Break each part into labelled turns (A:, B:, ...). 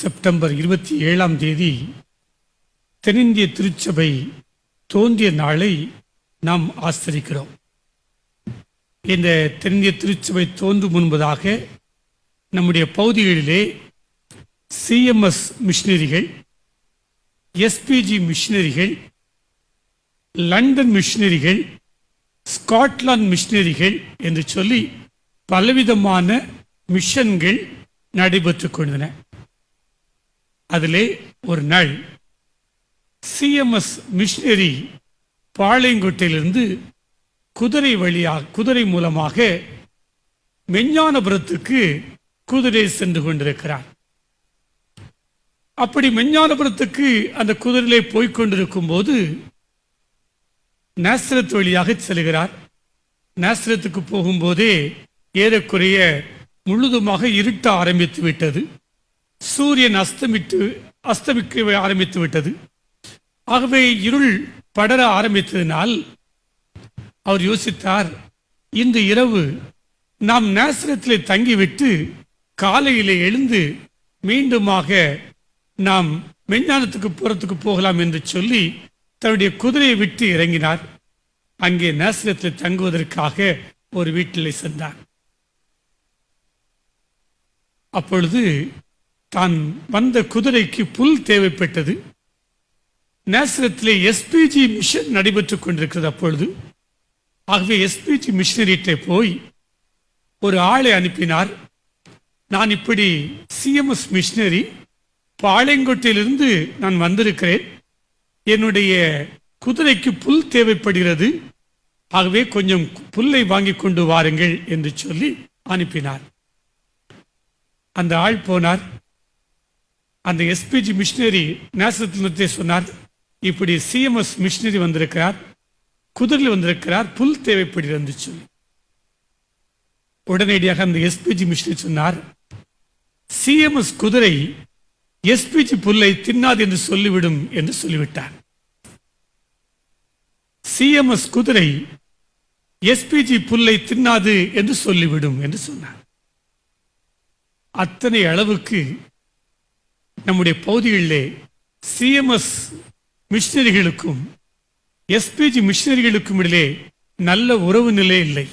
A: September 27ஆம் தேதி தென்னிந்திய திருச்சபை தோன்றிய நாளை நாம் ஆசரிக்கிறோம். இந்த தென்னிந்திய திருச்சபை தோன்றும் முன்பதாக நம்முடைய பகுதிகளிலே சிஎம்எஸ் மிஷனரிகள், எஸ்பிஜி மிஷனரிகள், லண்டன் மிஷனரிகள், ஸ்காட்லாந்து மிஷனரிகள் என்று சொல்லி பலவிதமான மிஷன்கள் நடைபெற்றுக் கொண்டன. அதிலே ஒரு நாள் சிஎம்எஸ் மிஷனரி பாளையங்கோட்டையிலிருந்து குதிரை மூலமாக மெஞ்ஞானபுரத்துக்கு குதிரை சென்று கொண்டிருக்கிறார். அப்படி மெஞ்ஞானபுரத்துக்கு அந்த குதிரையிலே போய்கொண்டிருக்கும் போது நாசரத் வழியாக செல்கிறார். நாசரத்துக்கு போகும்போதே ஏறக்குறைய முழுதுமாக இருட்ட ஆரம்பித்து விட்டது. சூரியன் அஸ்தமிக்க ஆரம்பித்து விட்டது. ஆகவே இருள் படர ஆரம்பித்ததினால் அவர் யோசித்தார், இந்த இரவு நாம் நாசரத்திலே தங்கிவிட்டு காலையிலே எழுந்து மீண்டுமாக நாம் மெஞ்ஞானத்துக்கு புறத்துக்கு போகலாம் என்று சொல்லி தன்னுடைய குதிரையை விட்டு இறங்கினார். அங்கே நாசரத்தில் தங்குவதற்காக ஒரு வீட்டிலே சென்றார். அப்பொழுது தான் வந்த குதிரைக்கு புல் தேவைப்பட்டது. நாசரத்திலே எஸ்பிஜி மிஷன் நடைபெற்றுக் கொண்டிருக்கிறது அப்பொழுது. ஆகவே எஸ்பிஜி மிஷனரிட்டே போய் ஒரு ஆளை அனுப்பினார். நான் இப்படி சிஎம்எஸ் மிஷனரி பாளையங்கோட்டையிலிருந்து நான் வந்திருக்கிறேன், என்னுடைய குதிரைக்கு புல் தேவைப்படுகிறது, ஆகவே கொஞ்சம் புல்லை வாங்கி கொண்டு வாருங்கள் என்று சொல்லி அனுப்பினார். அந்த ஆள் போனார். அந்த எஸ்பிஜி மிஷனரி நேசத்திலே சொன்னார், இப்படி சிஎம்எஸ் மிஷனரி வந்திருக்கிறார், குதிரையில் வந்திருக்கிறார், புல் தேவைப்படுகிறது சொல்லி. உடனடியாக அந்த எஸ்பிஜி மிஷனரி சொன்னார், சிஎம்எஸ் குதிரை எஸ்பிஜி புல்லை தின்னாது என்று சொல்லிவிடும் என்று சொல்லிவிட்டார். சிஎம்எஸ் குதிரை எஸ்பிஜி புல்லை தின்னாது என்று சொல்லிவிடும் என்று சொன்னார். அத்தனை அளவுக்கு நம்முடைய பகுதிகளிலே சிஎம்எஸ் மிஷனரிகளுக்கும் எஸ்பிஜி மிஷனரிகளுக்கும் இடையே நல்ல உறவு நிலை இல்லை.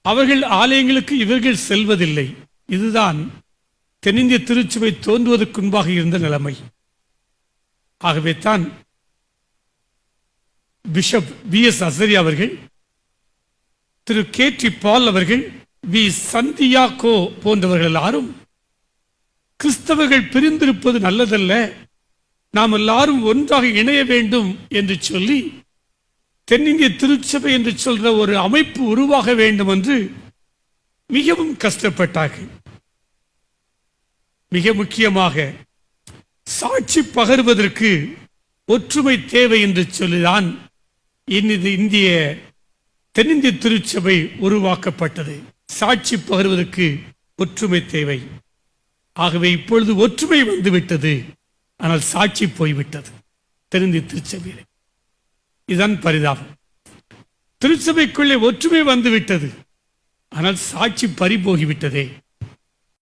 A: அவர்கள் ஆலயங்களுக்கு இவர்கள் செல்வதில்லை. இதுதான் தென்னிந்திய திருச்சபை தோன்றுவதற்கு முன்பாக இருந்த நிலைமை. ஆகவே தான் பிஷப் வி.எஸ். அசரியா அவர்கள், திரு கே.டி. பால் அவர்கள், வி. சந்தியாகோ போன்றவர்கள் எல்லாரும் கிறிஸ்தவர்கள் பிரிந்திருப்பது நல்லதல்ல, நாம் எல்லாரும் ஒன்றாக இணைய வேண்டும் என்று சொல்லி தென்னிந்திய திருச்சபை என்று சொல்ற ஒரு அமைப்பு உருவாக வேண்டும் என்று மிகவும் கஷ்டப்பட்டார்கள். மிக முக்கியமாக சாட்சி பகர்வதற்கு ஒற்றுமை தேவை என்று சொல்லிதான் தென்னிந்திய திருச்சபை உருவாக்கப்பட்டது. சாட்சி பகர்வதற்கு ஒற்றுமை தேவை. ஆகவே இப்பொழுது ஒற்றுமை வந்துவிட்டது, ஆனால் சாட்சி போய்விட்டது தென்னிந்திய திருச்சபையில். இதுதான் பரிதாபம். திருச்சபைக்குள்ளே ஒற்றுமை வந்துவிட்டது, ஆனால் சாட்சி பறிபோகிவிட்டதே.